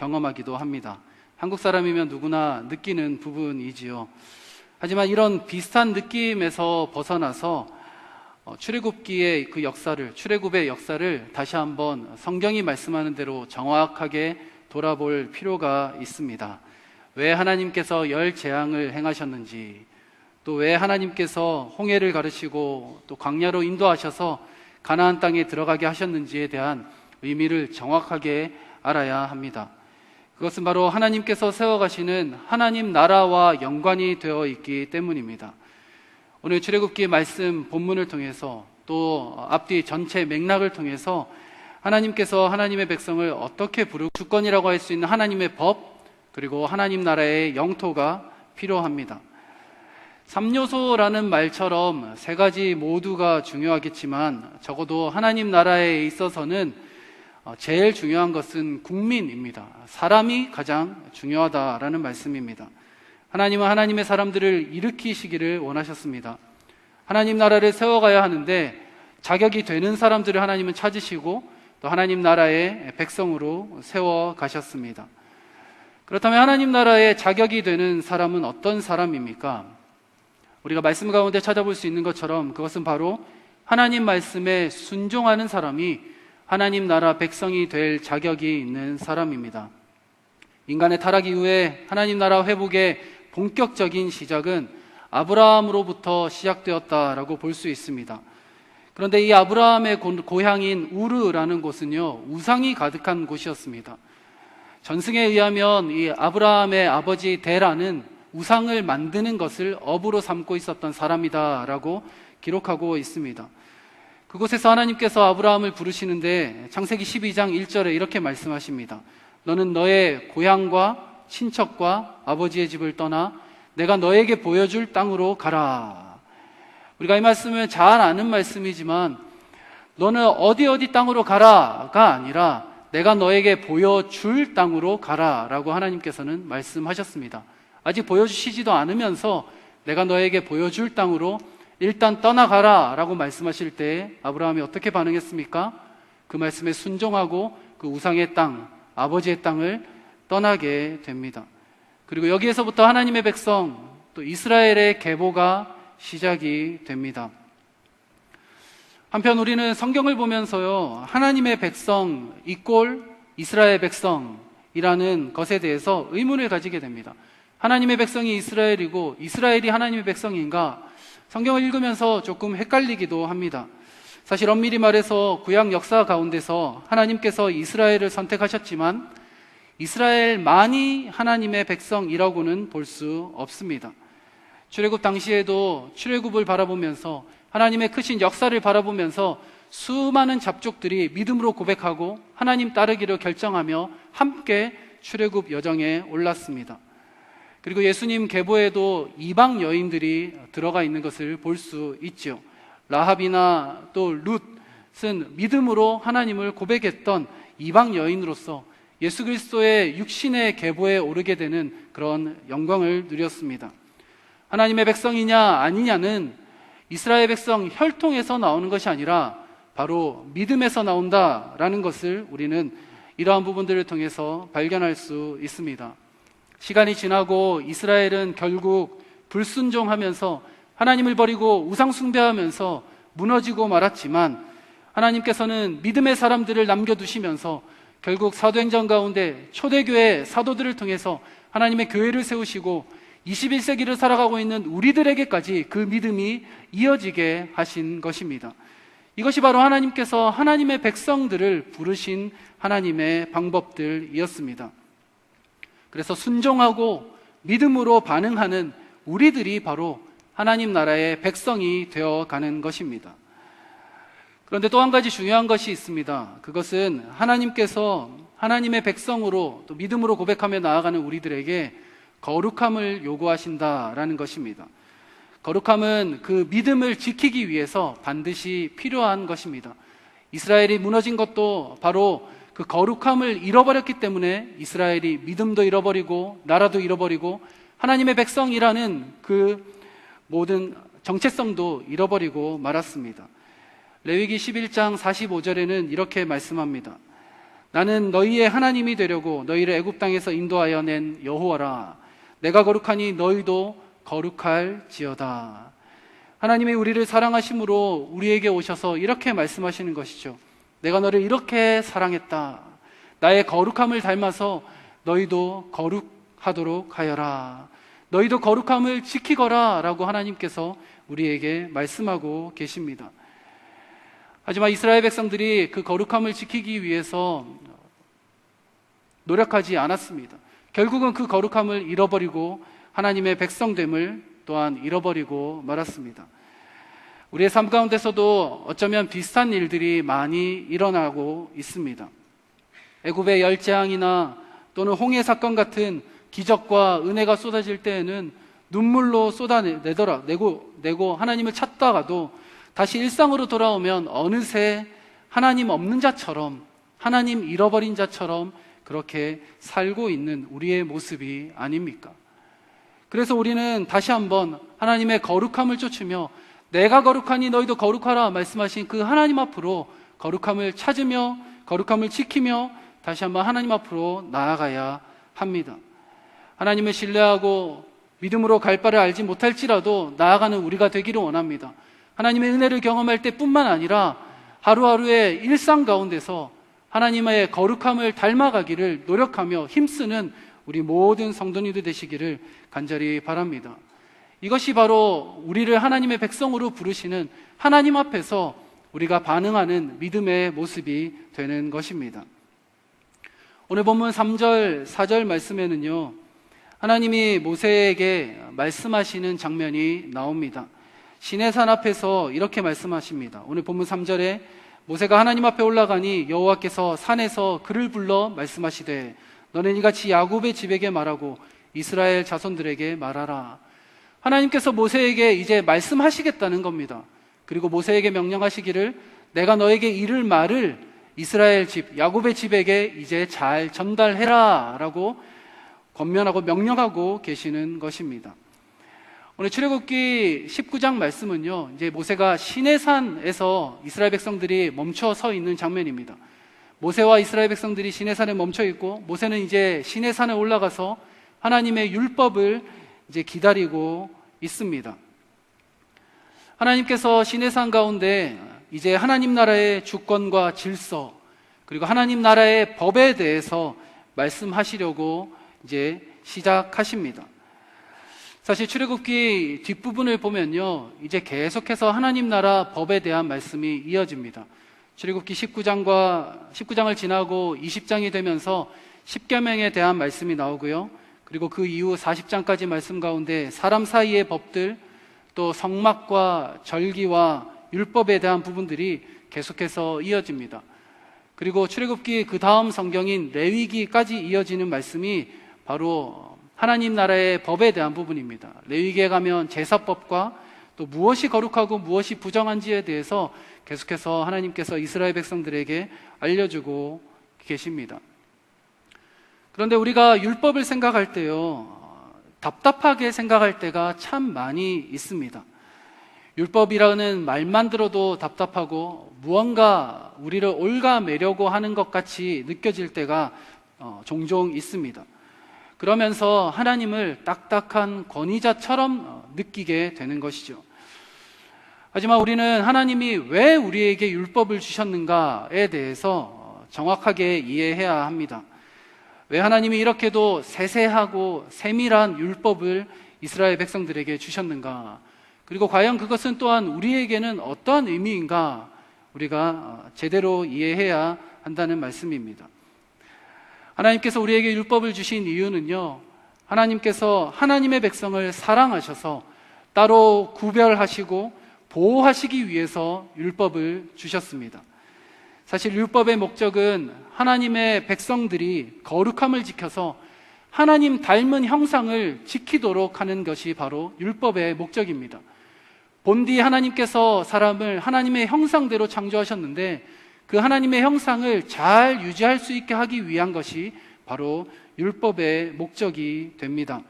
경험하기도 합니다. 한국 사람이면 누구나 느끼는 부분이지요. 하지만 이런 비슷한 느낌에서 벗어나서 출애굽기의 그 역사를, 출애굽의 역사를 다시 한번 성경이 말씀하는 대로 정확하게 돌아볼 필요가 있습니다. 왜 하나님께서 열 재앙을 행하셨는지, 또 왜 하나님께서 홍해를 가르시고 또 광야로 인도하셔서 가나안 땅에 들어가게 하셨는지에 대한 의미를 정확하게 알아야 합니다. 그것은 바로 하나님께서 세워가시는 하나님 나라와 연관이 되어 있기 때문입니다. 오늘 출애굽기 말씀 본문을 통해서 또 앞뒤 전체 맥락을 통해서 하나님께서 하나님의 백성을 어떻게 부르고 주권이라고 할 수 있는 하나님의 법, 그리고 하나님 나라의 영토가 필요합니다. 3요소라는 말처럼 세 가지 모두가 중요하겠지만 적어도 하나님 나라에 있어서는 제일 중요한 것은 국민입니다. 사람이 가장 중요하다라는 말씀입니다. 하나님은 하나님의 사람들을 일으키시기를 원하셨습니다. 하나님 나라를 세워가야 하는데 자격이 되는 사람들을 하나님은 찾으시고 또 하나님 나라의 백성으로 세워가셨습니다. 그렇다면 하나님 나라의 자격이 되는 사람은 어떤 사람입니까? 우리가 말씀 가운데 찾아볼 수 있는 것처럼 그것은 바로 하나님 말씀에 순종하는 사람이 하나님 나라 백성이 될 자격이 있는 사람입니다. 인간의 타락 이후에 하나님 나라 회복의 본격적인 시작은 아브라함으로부터 시작되었다라고 볼 수 있습니다. 그런데 이 아브라함의 고향인 우르라는 곳은요, 우상이 가득한 곳이었습니다. 전승에 의하면 이 아브라함의 아버지 데라는 우상을 만드는 것을 업으로 삼고 있었던 사람이다라고 기록하고 있습니다. 그곳에서 하나님께서 아브라함을 부르시는데 창세기 12장 1절에 이렇게 말씀하십니다. 너는 너의 고향과 친척과 아버지의 집을 떠나 내가 너에게 보여줄 땅으로 가라. 우리가 이 말씀을 잘 아는 말씀이지만 너는 어디 땅으로 가라가 아니라 내가 너에게 보여줄 땅으로 가라라고 하나님께서는 말씀하셨습니다. 아직 보여주시지도 않으면서 내가 너에게 보여줄 땅으로 일단 떠나가라 라고 말씀하실 때 아브라함이 어떻게 반응했습니까? 그 말씀에 순종하고 그 우상의 땅, 아버지의 땅을 떠나게 됩니다. 그리고 여기에서부터 하나님의 백성, 또 이스라엘의 계보가 시작이 됩니다. 한편 우리는 성경을 보면서요, 하나님의 백성 이꼴 이스라엘 백성이라는 것에 대해서 의문을 가지게 됩니다. 하나님의 백성이 이스라엘이고 이스라엘이 하나님의 백성인가? 성경을 읽으면서 조금 헷갈리기도 합니다. 사실 엄밀히 말해서 구약 역사 가운데서 하나님께서 이스라엘을 선택하셨지만 이스라엘만이 하나님의 백성이라고는 볼 수 없습니다. 출애굽 당시에도 출애굽을 바라보면서 하나님의 크신 역사를 바라보면서 수많은 잡족들이 믿음으로 고백하고 하나님 따르기를 결정하며 함께 출애굽 여정에 올랐습니다. 그리고 예수님 계보에도 이방 여인들이 들어가 있는 것을 볼 수 있죠. 라합이나 또 룻은 믿음으로 하나님을 고백했던 이방 여인으로서 예수 그리스도의 육신의 계보에 오르게 되는 그런 영광을 누렸습니다. 하나님의 백성이냐 아니냐는 이스라엘 백성 혈통에서 나오는 것이 아니라 바로 믿음에서 나온다라는 것을 우리는 이러한 부분들을 통해서 발견할 수 있습니다. 시간이 지나고 이스라엘은 결국 불순종하면서 하나님을 버리고 우상 숭배하면서 무너지고 말았지만 하나님께서는 믿음의 사람들을 남겨두시면서 결국 사도행전 가운데 초대교회 사도들을 통해서 하나님의 교회를 세우시고 21세기를 살아가고 있는 우리들에게까지 그 믿음이 이어지게 하신 것입니다. 이것이 바로 하나님께서 하나님의 백성들을 부르신 하나님의 방법들이었습니다. 그래서 순종하고 믿음으로 반응하는 우리들이 바로 하나님 나라의 백성이 되어가는 것입니다. 그런데 또 한 가지 중요한 것이 있습니다. 그것은 하나님께서 하나님의 백성으로 또 믿음으로 고백하며 나아가는 우리들에게 거룩함을 요구하신다라는 것입니다. 거룩함은 그 믿음을 지키기 위해서 반드시 필요한 것입니다. 이스라엘이 무너진 것도 바로 그 거룩함을 잃어버렸기 때문에 이스라엘이 믿음도 잃어버리고 나라도 잃어버리고 하나님의 백성이라는 그 모든 정체성도 잃어버리고 말았습니다. 레위기 11장 45절에는 이렇게 말씀합니다. 나는 너희의 하나님이 되려고 너희를 애굽 땅에서 인도하여 낸 여호와라. 내가 거룩하니 너희도 거룩할지어다. 하나님이 우리를 사랑하심으로 우리에게 오셔서 이렇게 말씀하시는 것이죠. 내가 너를 이렇게 사랑했다. 나의 거룩함을 닮아서 너희도 거룩하도록 하여라. 너희도 거룩함을 지키거라 라고 하나님께서 우리에게 말씀하고 계십니다. 하지만 이스라엘 백성들이 그 거룩함을 지키기 위해서 노력하지 않았습니다. 결국은 그 거룩함을 잃어버리고 하나님의 백성됨을 또한 잃어버리고 말았습니다. 우리의 삶 가운데서도 어쩌면 비슷한 일들이 많이 일어나고 있습니다. 애굽의 열재앙이나 또는 홍해 사건 같은 기적과 은혜가 쏟아질 때에는 눈물로 쏟아내고 하나님을 찾다가도 다시 일상으로 돌아오면 어느새 하나님 없는 자처럼, 하나님 잃어버린 자처럼 그렇게 살고 있는 우리의 모습이 아닙니까? 그래서 우리는 다시 한번 하나님의 거룩함을 쫓으며 내가 거룩하니 너희도 거룩하라 말씀하신 그 하나님 앞으로 거룩함을 찾으며 거룩함을 지키며 다시 한번 하나님 앞으로 나아가야 합니다. 하나님을 신뢰하고 믿음으로 갈 바를 알지 못할지라도 나아가는 우리가 되기를 원합니다. 하나님의 은혜를 경험할 때뿐만 아니라 하루하루의 일상 가운데서 하나님의 거룩함을 닮아가기를 노력하며 힘쓰는 우리 모든 성도님들 되시기를 간절히 바랍니다. 이것이 바로 우리를 하나님의 백성으로 부르시는 하나님 앞에서 우리가 반응하는 믿음의 모습이 되는 것입니다. 오늘 본문 3절, 4절 말씀에는요, 하나님이 모세에게 말씀하시는 장면이 나옵니다. 시내산 앞에서 이렇게 말씀하십니다. 오늘 본문 3절에 모세가 하나님 앞에 올라가니 여호와께서 산에서 그를 불러 말씀하시되 너는 이같이 야곱의 집에게 말하고 이스라엘 자손들에게 말하라. 하나님께서 모세에게 이제 말씀하시겠다는 겁니다. 그리고 모세에게 명령하시기를 내가 너에게 이를 말을 이스라엘 집, 야곱의 집에게 이제 잘 전달해라 라고 권면하고 명령하고 계시는 것입니다. 오늘 출애굽기 19장 말씀은요, 이제 모세가 시내산에서 이스라엘 백성들이 멈춰 서 있는 장면입니다. 모세와 이스라엘 백성들이 시내산에 멈춰 있고 모세는 이제 시내산에 올라가서 하나님의 율법을 이제 기다리고 있습니다. 하나님께서 시내산 가운데 이제 하나님 나라의 주권과 질서 그리고 하나님 나라의 법에 대해서 말씀하시려고 이제 시작하십니다. 사실 출애굽기 뒷부분을 보면요, 이제 계속해서 하나님 나라 법에 대한 말씀이 이어집니다. 출애굽기 19장을 지나고 20장이 되면서 십계명에 대한 말씀이 나오고요. 그리고 그 이후 40장까지 말씀 가운데 사람 사이의 법들, 또 성막과 절기와 율법에 대한 부분들이 계속해서 이어집니다. 그리고 출애굽기 그 다음 성경인 레위기까지 이어지는 말씀이 바로 하나님 나라의 법에 대한 부분입니다. 레위기에 가면 제사법과 또 무엇이 거룩하고 무엇이 부정한지에 대해서 계속해서 하나님께서 이스라엘 백성들에게 알려주고 계십니다. 그런데 우리가 율법을 생각할 때요, 답답하게 생각할 때가 참 많이 있습니다. 율법이라는 말만 들어도 답답하고 무언가 우리를 옭아매려고 하는 것 같이 느껴질 때가 종종 있습니다. 그러면서 하나님을 딱딱한 권위자처럼 느끼게 되는 것이죠. 하지만 우리는 하나님이 왜 우리에게 율법을 주셨는가에 대해서 정확하게 이해해야 합니다. 왜 하나님이 이렇게도 세세하고 세밀한 율법을 이스라엘 백성들에게 주셨는가? 그리고 과연 그것은 또한 우리에게는 어떠한 의미인가? 우리가 제대로 이해해야 한다는 말씀입니다. 하나님께서 우리에게 율법을 주신 이유는요, 하나님께서 하나님의 백성을 사랑하셔서 따로 구별하시고 보호하시기 위해서 율법을 주셨습니다. 사실 율법의 목적은 하나님의 백성들이 거룩함을 지켜서 하나님 닮은 형상을 지키도록 하는 것이 바로 율법의 목적입니다. 본디 하나님께서 사람을 하나님의 형상대로 창조하셨는데 그 하나님의 형상을 잘 유지할 수 있게 하기 위한 것이 바로 율법의 목적이 됩니다.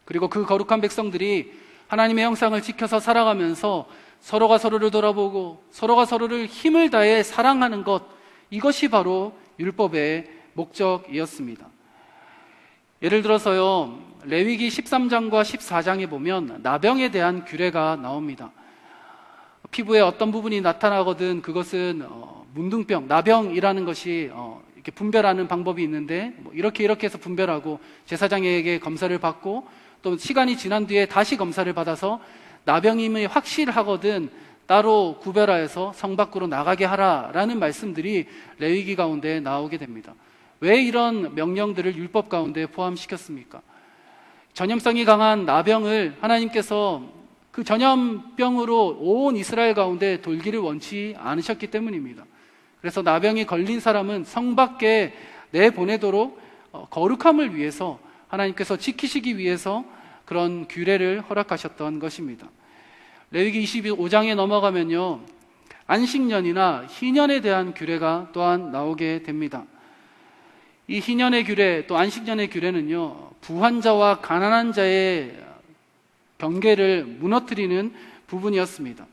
그리고 그 거룩한 백성들이 하나님의 형상을 지켜서 살아가면서 서로가 서로를 돌아보고 서로가 서로를 힘을 다해 사랑하는 것, 이것이 바로 율법의 목적이었습니다. 예를 들어서요, 레위기 13장과 14장에 보면 나병에 대한 규례가 나옵니다. 피부에 어떤 부분이 나타나거든 그것은 문둥병, 나병이라는 것이 이렇게 분별하는 방법이 있는데 이렇게 해서 분별하고 제사장에게 검사를 받고 또 시간이 지난 뒤에 다시 검사를 받아서 나병임이 확실하거든 따로 구별하여서 성 밖으로 나가게 하라라는 말씀들이 레위기 가운데 나오게 됩니다. 왜 이런 명령들을 율법 가운데 포함시켰습니까? 전염성이 강한 나병을 하나님께서 그 전염병으로 온 이스라엘 가운데 돌기를 원치 않으셨기 때문입니다. 그래서 나병이 걸린 사람은 성 밖에 내보내도록 거룩함을 위해서 하나님께서 지키시기 위해서 그런 규례를 허락하셨던 것입니다. 레위기 25장에 넘어가면요, 안식년이나 희년에 대한 규례가 또한 나오게 됩니다. 이 희년의 규례, 또 안식년의 규례는요, 부한 자와 가난한 자의 경계를 무너뜨리는 부분이었습니다.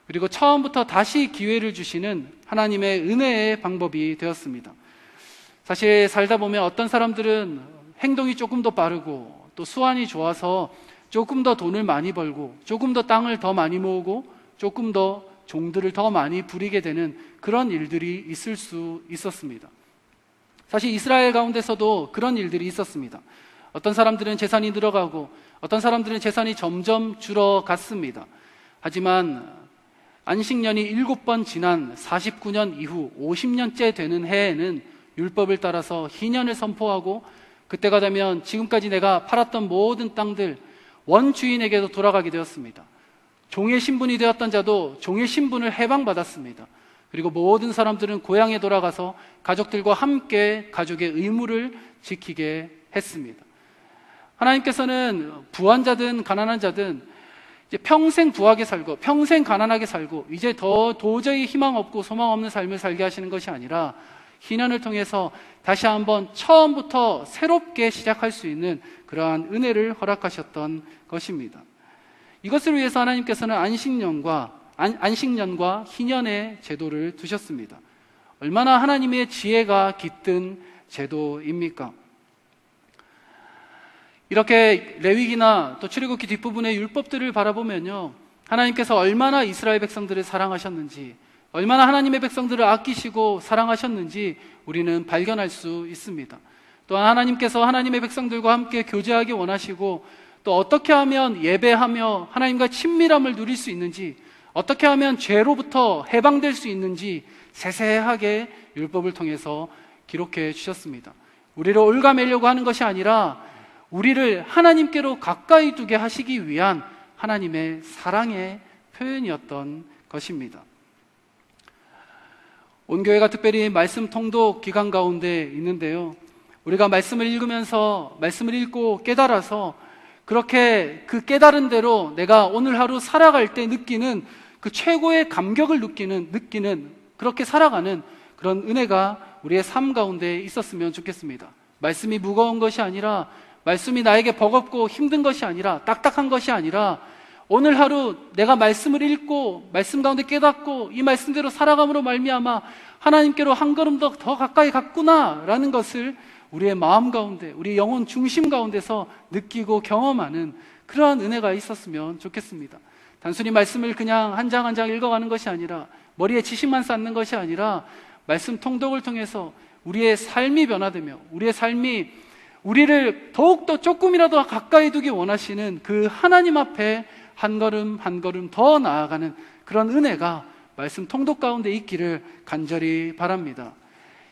그리고 처음부터 다시 기회를 주시는 하나님의 은혜의 방법이 되었습니다. 사실 살다 보면 어떤 사람들은 행동이 조금 더 빠르고 또 수완이 좋아서 조금 더 돈을 많이 벌고 조금 더 땅을 더 많이 모으고 조금 더 종들을 더 많이 부리게 되는 그런 일들이 있을 수 있었습니다. 사실 이스라엘 가운데서도 그런 일들이 있었습니다. 어떤 사람들은 재산이 늘어가고 어떤 사람들은 재산이 점점 줄어갔습니다. 하지만 안식년이 7번 지난 49년 이후 50년째 되는 해에는 율법을 따라서 희년을 선포하고 그때가 되면 지금까지 내가 팔았던 모든 땅들 원주인에게도 돌아가게 되었습니다. 종의 신분이 되었던 자도 종의 신분을 해방받았습니다. 그리고 모든 사람들은 고향에 돌아가서 가족들과 함께 가족의 의무를 지키게 했습니다. 하나님께서는 부한 자든 가난한 자든 이제 평생 부하게 살고 평생 가난하게 살고 이제 더 도저히 희망 없고 소망 없는 삶을 살게 하시는 것이 아니라 희년을 통해서 다시 한번 처음부터 새롭게 시작할 수 있는 그러한 은혜를 허락하셨던 것입니다. 이것을 위해서 하나님께서는 안식년과 희년의 제도를 두셨습니다. 얼마나 하나님의 지혜가 깃든 제도입니까? 이렇게 레위기나 또 출애굽기 뒷부분의 율법들을 바라보면요, 하나님께서 얼마나 이스라엘 백성들을 사랑하셨는지, 얼마나 하나님의 백성들을 아끼시고 사랑하셨는지 우리는 발견할 수 있습니다. 또한 하나님께서 하나님의 백성들과 함께 교제하기 원하시고 또 어떻게 하면 예배하며 하나님과 친밀함을 누릴 수 있는지, 어떻게 하면 죄로부터 해방될 수 있는지 세세하게 율법을 통해서 기록해 주셨습니다. 우리를 올가매려고 하는 것이 아니라 우리를 하나님께로 가까이 두게 하시기 위한 하나님의 사랑의 표현이었던 것입니다. 온 교회가 특별히 말씀 통독 기간 가운데 있는데요, 우리가 말씀을 읽으면서 말씀을 읽고 깨달아서 그렇게 그 깨달은 대로 내가 오늘 하루 살아갈 때 느끼는 그 최고의 감격을 느끼는 그렇게 살아가는 그런 은혜가 우리의 삶 가운데 있었으면 좋겠습니다. 말씀이 무거운 것이 아니라, 말씀이 나에게 버겁고 힘든 것이 아니라, 딱딱한 것이 아니라 오늘 하루 내가 말씀을 읽고 말씀 가운데 깨닫고 이 말씀대로 살아감으로 말미암아 하나님께로 한 걸음 더 가까이 갔구나라는 것을 우리의 마음 가운데, 우리 영혼 중심 가운데서 느끼고 경험하는 그러한 은혜가 있었으면 좋겠습니다. 단순히 말씀을 그냥 한 장 한 장 읽어가는 것이 아니라, 머리에 지식만 쌓는 것이 아니라 말씀 통독을 통해서 우리의 삶이 변화되며 우리의 삶이 우리를 더욱더 조금이라도 가까이 두기 원하시는 그 하나님 앞에 한 걸음 한 걸음 더 나아가는 그런 은혜가 말씀 통독 가운데 있기를 간절히 바랍니다.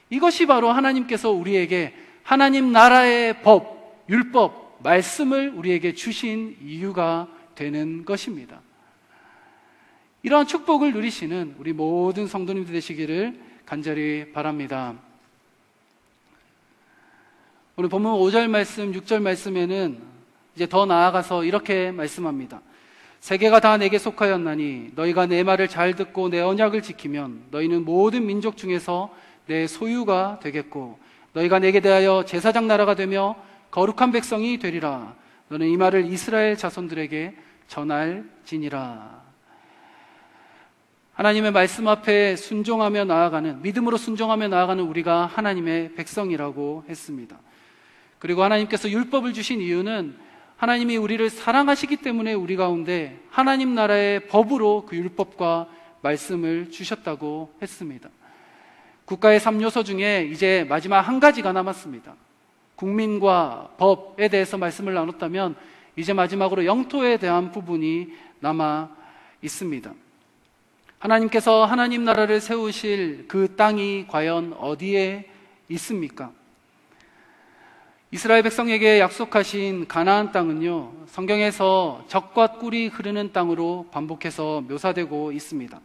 이것이 바로 하나님께서 우리에게 하나님 나라의 법, 율법, 말씀을 우리에게 주신 이유가 되는 것입니다. 이러한 축복을 누리시는 우리 모든 성도님들 되시기를 간절히 바랍니다. 오늘 본문 5절 말씀, 6절 말씀에는 이제 더 나아가서 이렇게 말씀합니다. 세계가 다 내게 속하였나니 너희가 내 말을 잘 듣고 내 언약을 지키면 너희는 모든 민족 중에서 내 소유가 되겠고 너희가 내게 대하여 제사장 나라가 되며 거룩한 백성이 되리라. 너는 이 말을 이스라엘 자손들에게 전할지니라. 하나님의 말씀 앞에 순종하며 나아가는, 믿음으로 순종하며 나아가는 우리가 하나님의 백성이라고 했습니다. 그리고 하나님께서 율법을 주신 이유는 하나님이 우리를 사랑하시기 때문에 우리 가운데 하나님 나라의 법으로 그 율법과 말씀을 주셨다고 했습니다. 국가의 3요소 중에 이제 마지막 한 가지가 남았습니다. 국민과 법에 대해서 말씀을 나눴다면 이제 마지막으로 영토에 대한 부분이 남아 있습니다. 하나님께서 하나님 나라를 세우실 그 땅이 과연 어디에 있습니까? 이스라엘 백성에게 약속하신 가나안 땅은요, 성경에서 젖과 꿀이 흐르는 땅으로 반복해서 묘사되고 있습니다.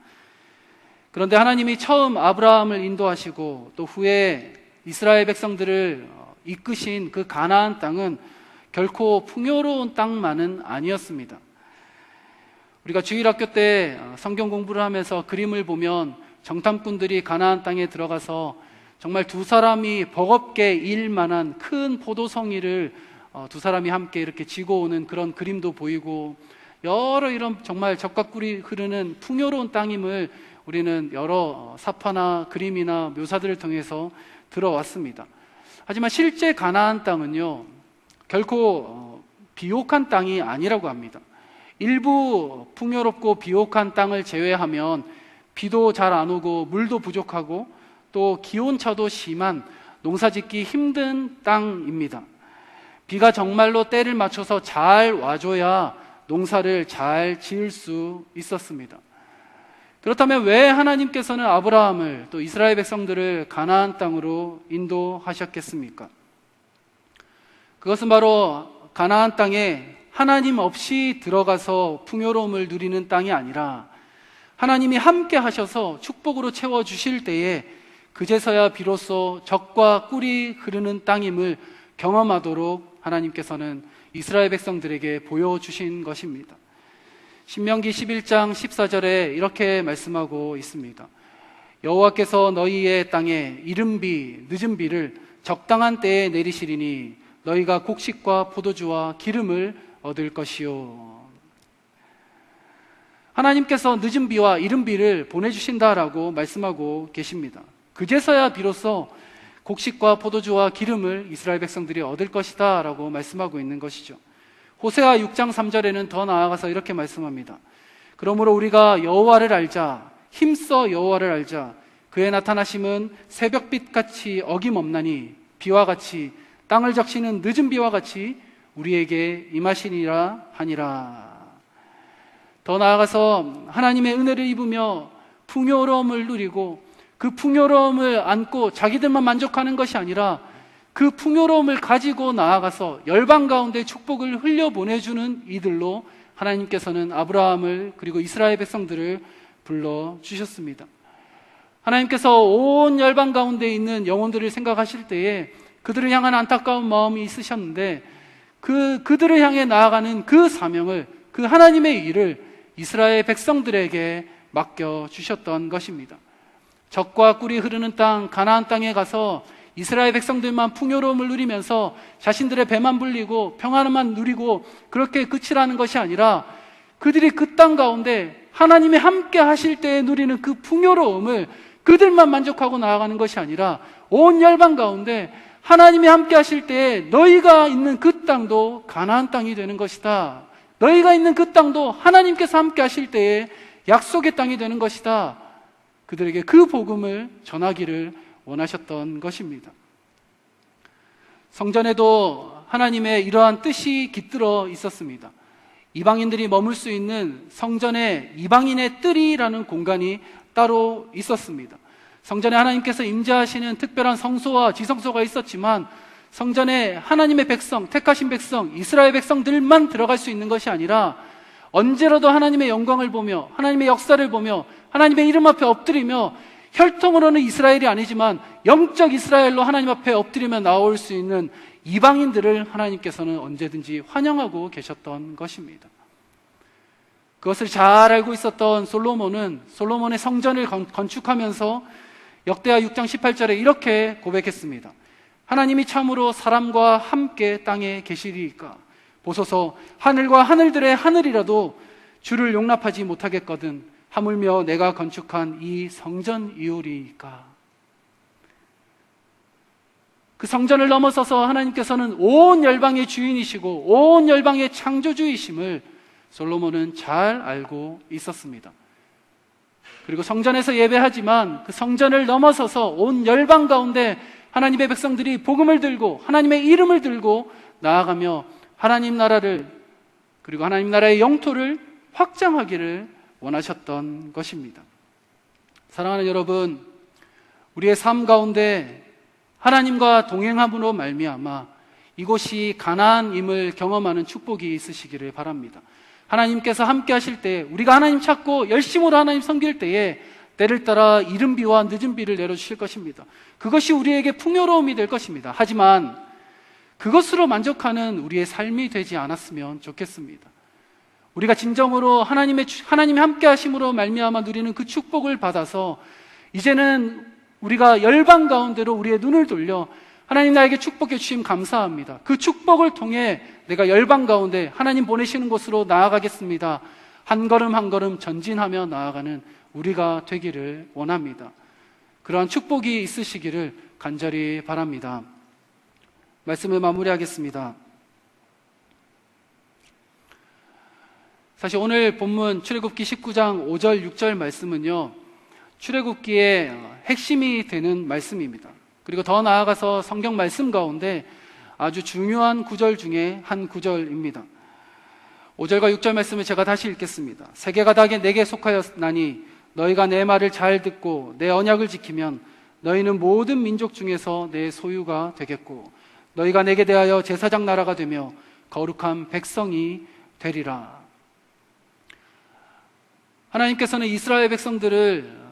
그런데 하나님이 처음 아브라함을 인도하시고 또 후에 이스라엘 백성들을 이끄신 그 가나안 땅은 결코 풍요로운 땅만은 아니었습니다. 우리가 주일학교 때 성경 공부를 하면서 그림을 보면 정탐꾼들이 가나안 땅에 들어가서 정말 두 사람이 버겁게 일 만한 큰 포도송이를 두 사람이 함께 이렇게 지고 오는 그런 그림도 보이고, 여러 이런 정말 젖과 꿀이 흐르는 풍요로운 땅임을 우리는 여러 사파나 그림이나 묘사들을 통해서 들어왔습니다. 하지만 실제 가나안 땅은요, 결코 비옥한 땅이 아니라고 합니다. 일부 풍요롭고 비옥한 땅을 제외하면 비도 잘 안 오고 물도 부족하고 또 기온차도 심한 농사짓기 힘든 땅입니다. 비가 정말로 때를 맞춰서 잘 와줘야 농사를 잘 지을 수 있었습니다. 그렇다면 왜 하나님께서는 아브라함을 또 이스라엘 백성들을 가나안 땅으로 인도하셨겠습니까? 그것은 바로 가나안 땅에 하나님 없이 들어가서 풍요로움을 누리는 땅이 아니라 하나님이 함께 하셔서 축복으로 채워주실 때에 그제서야 비로소 젖과 꿀이 흐르는 땅임을 경험하도록 하나님께서는 이스라엘 백성들에게 보여주신 것입니다. 신명기 11장 14절에 이렇게 말씀하고 있습니다. 여호와께서 너희의 땅에 이른 비, 늦은 비를 적당한 때에 내리시리니 너희가 곡식과 포도주와 기름을 얻을 것이요. 하나님께서 늦은 비와 이른 비를 보내주신다라고 말씀하고 계십니다. 그제서야 비로소 곡식과 포도주와 기름을 이스라엘 백성들이 얻을 것이다 라고 말씀하고 있는 것이죠. 호세아 6장 3절에는 더 나아가서 이렇게 말씀합니다. 그러므로 우리가 여호와를 알자, 힘써 여호와를 알자. 그의 나타나심은 새벽빛같이 어김없나니 비와 같이 땅을 적시는 늦은 비와 같이 우리에게 임하시니라 하니라. 더 나아가서 하나님의 은혜를 입으며 풍요로움을 누리고 그 풍요로움을 안고 자기들만 만족하는 것이 아니라 그 풍요로움을 가지고 나아가서 열방 가운데 축복을 흘려보내주는 이들로 하나님께서는 아브라함을 그리고 이스라엘 백성들을 불러주셨습니다. 하나님께서 온 열방 가운데 있는 영혼들을 생각하실 때에 그들을 향한 안타까운 마음이 있으셨는데 그들을 향해 나아가는 그 사명을, 그 하나님의 일을 이스라엘 백성들에게 맡겨주셨던 것입니다. 젖과 꿀이 흐르는 땅 가나안 땅에 가서 이스라엘 백성들만 풍요로움을 누리면서 자신들의 배만 불리고 평안만 누리고 그렇게 끝이라는 것이 아니라 그들이 그 땅 가운데 하나님이 함께 하실 때에 누리는 그 풍요로움을 그들만 만족하고 나아가는 것이 아니라 온 열방 가운데 하나님이 함께 하실 때에 너희가 있는 그 땅도 가나안 땅이 되는 것이다. 너희가 있는 그 땅도 하나님께서 함께 하실 때에 약속의 땅이 되는 것이다. 그들에게 그 복음을 전하기를 원하셨던 것입니다. 성전에도 하나님의 이러한 뜻이 깃들어 있었습니다. 이방인들이 머물 수 있는 성전에 이방인의 뜰이라는 공간이 따로 있었습니다. 성전에 하나님께서 임재하시는 특별한 성소와 지성소가 있었지만 성전에 하나님의 백성, 택하신 백성, 이스라엘 백성들만 들어갈 수 있는 것이 아니라 언제라도 하나님의 영광을 보며 하나님의 역사를 보며 하나님의 이름 앞에 엎드리며 혈통으로는 이스라엘이 아니지만 영적 이스라엘로 하나님 앞에 엎드리며 나올 수 있는 이방인들을 하나님께서는 언제든지 환영하고 계셨던 것입니다. 그것을 잘 알고 있었던 솔로몬은 솔로몬의 성전을 건축하면서 역대하 6장 18절에 이렇게 고백했습니다. 하나님이 참으로 사람과 함께 땅에 계시리이까 보소서 하늘과 하늘들의 하늘이라도 주를 용납하지 못하겠거든 하물며 내가 건축한 이 성전 이우리이까. 그 성전을 넘어서서 하나님께서는 온 열방의 주인이시고 온 열방의 창조주이심을 솔로몬은 잘 알고 있었습니다. 그리고 성전에서 예배하지만 그 성전을 넘어서서 온 열방 가운데 하나님의 백성들이 복음을 들고 하나님의 이름을 들고 나아가며 하나님 나라를, 그리고 하나님 나라의 영토를 확장하기를 원하셨던 것입니다. 사랑하는 여러분, 우리의 삶 가운데 하나님과 동행함으로 말미암아 이곳이 가나안임을 경험하는 축복이 있으시기를 바랍니다. 하나님께서 함께 하실 때, 우리가 하나님 찾고 열심으로 하나님 섬길 때에 때를 따라 이른 비와 늦은 비를 내려주실 것입니다. 그것이 우리에게 풍요로움이 될 것입니다. 하지만 그것으로 만족하는 우리의 삶이 되지 않았으면 좋겠습니다. 우리가 진정으로 하나님이 함께 하심으로 말미암아 누리는 그 축복을 받아서 이제는 우리가 열방 가운데로 우리의 눈을 돌려 하나님 나에게 축복해 주심 감사합니다. 그 축복을 통해 내가 열방 가운데 하나님 보내시는 곳으로 나아가겠습니다. 한 걸음 한 걸음 전진하며 나아가는 우리가 되기를 원합니다. 그러한 축복이 있으시기를 간절히 바랍니다. 말씀을 마무리하겠습니다. 사실 오늘 본문 출애굽기 19장 5절 6절 말씀은요, 출애굽기의 핵심이 되는 말씀입니다. 그리고 더 나아가서 성경 말씀 가운데 아주 중요한 구절 중에 한 구절입니다. 5절과 6절 말씀을 제가 다시 읽겠습니다. 세계가 다 내게 속하였나니 너희가 내 말을 잘 듣고 내 언약을 지키면 너희는 모든 민족 중에서 내 소유가 되겠고 너희가 내게 대하여 제사장 나라가 되며 거룩한 백성이 되리라. 하나님께서는 이스라엘 백성들을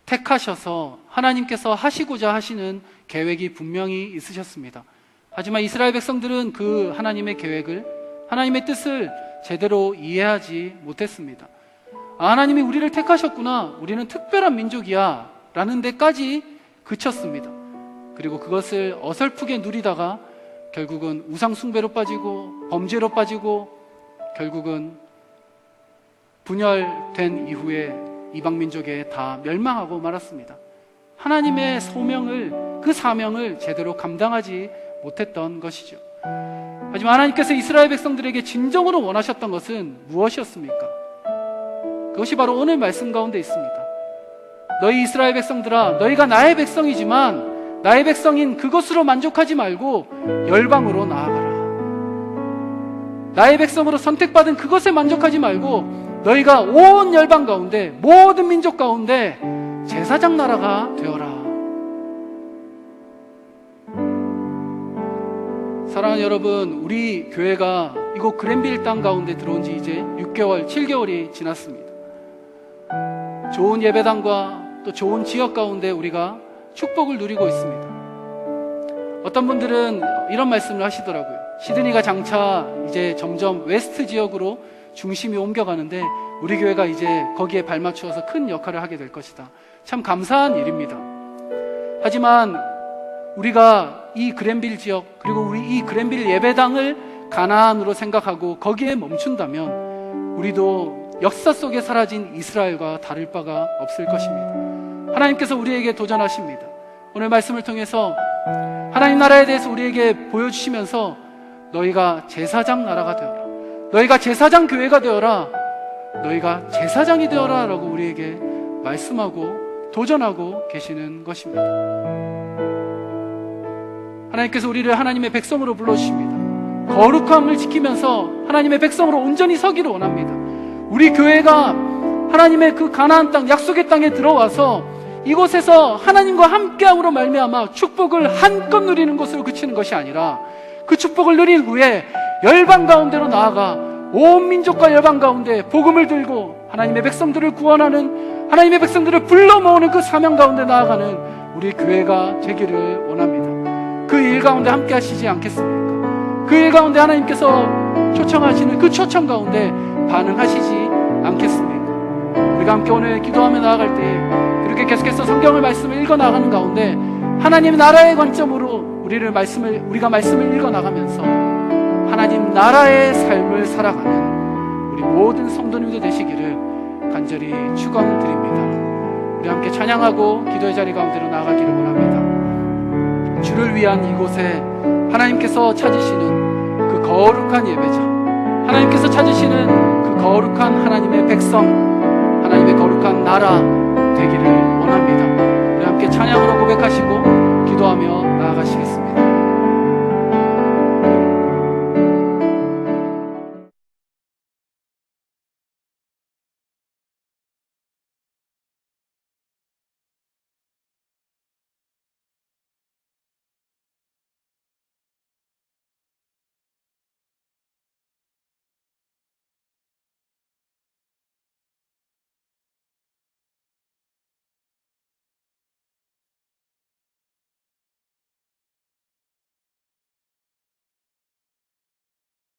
택하셔서 하나님께서 하시고자 하시는 계획이 분명히 있으셨습니다. 하지만 이스라엘 백성들은 그 하나님의 계획을, 하나님의 뜻을 제대로 이해하지 못했습니다. 하나님이 우리를 택하셨구나, 우리는 특별한 민족이야 라는 데까지 그쳤습니다. 그리고 그것을 어설프게 누리다가 결국은 우상 숭배로 빠지고 범죄로 빠지고 결국은 분열된 이후에 이방민족에 다 멸망하고 말았습니다. 하나님의 소명을, 그 사명을 제대로 감당하지 못했던 것이죠. 하지만 하나님께서 이스라엘 백성들에게 진정으로 원하셨던 것은 무엇이었습니까? 그것이 바로 오늘 말씀 가운데 있습니다. 너희 이스라엘 백성들아, 너희가 나의 백성이지만 나의 백성인 그것으로 만족하지 말고 열방으로 나아가라. 나의 백성으로 선택받은 그것에 만족하지 말고 너희가 온 열방 가운데, 모든 민족 가운데 제사장 나라가 되어라. 사랑하는 여러분, 우리 교회가 이곳 그랜빌 땅 가운데 들어온 지 이제 6개월, 7개월이 지났습니다. 좋은 예배당과 또 좋은 지역 가운데 우리가 축복을 누리고 있습니다. 어떤 분들은 이런 말씀을 하시더라고요. 시드니가 장차 이제 점점 웨스트 지역으로 중심이 옮겨가는데 우리 교회가 이제 거기에 발맞추어서 큰 역할을 하게 될 것이다. 참 감사한 일입니다. 하지만 우리가 이 그랜빌 지역, 그리고 우리 이 그랜빌 예배당을 가나안으로 생각하고 거기에 멈춘다면 우리도 역사 속에 사라진 이스라엘과 다를 바가 없을 것입니다. 하나님께서 우리에게 도전하십니다. 오늘 말씀을 통해서 하나님 나라에 대해서 우리에게 보여주시면서 너희가 제사장 나라가 되어라, 너희가 제사장 교회가 되어라, 너희가 제사장이 되어라 라고 우리에게 말씀하고 도전하고 계시는 것입니다. 하나님께서 우리를 하나님의 백성으로 불러주십니다. 거룩함을 지키면서 하나님의 백성으로 온전히 서기를 원합니다. 우리 교회가 하나님의 그 가나안 땅, 약속의 땅에 들어와서 이곳에서 하나님과 함께함으로 말미암아 축복을 한껏 누리는 것으로 그치는 것이 아니라 그 축복을 누린 후에 열방 가운데로 나아가 온 민족과 열방 가운데 복음을 들고 하나님의 백성들을 구원하는, 하나님의 백성들을 불러 모으는 그 사명 가운데 나아가는 우리 교회가 되기를 원합니다. 그 일 가운데 함께 하시지 않겠습니까? 그 일 가운데 하나님께서 초청하시는 그 초청 가운데 반응하시지 않겠습니까? 우리가 함께 오늘 기도하며 나아갈 때 이렇게 계속해서 성경을 말씀을 읽어 나가는 가운데 하나님 나라의 관점으로 우리가 말씀을 읽어 나가면서 하나님 나라의 삶을 살아가는 우리 모든 성도님들 되시기를 간절히 축원드립니다. 우리 함께 찬양하고 기도의 자리 가운데로 나아가기를 원합니다. 주를 위한 이곳에 하나님께서 찾으시는 그 거룩한 예배자, 하나님께서 찾으시는 그 거룩한 하나님의 백성, 하나님의 거룩한 나라 되기를 원합니다. 우리 함께 찬양으로 고백하시고 기도하며 나아가시겠습니다.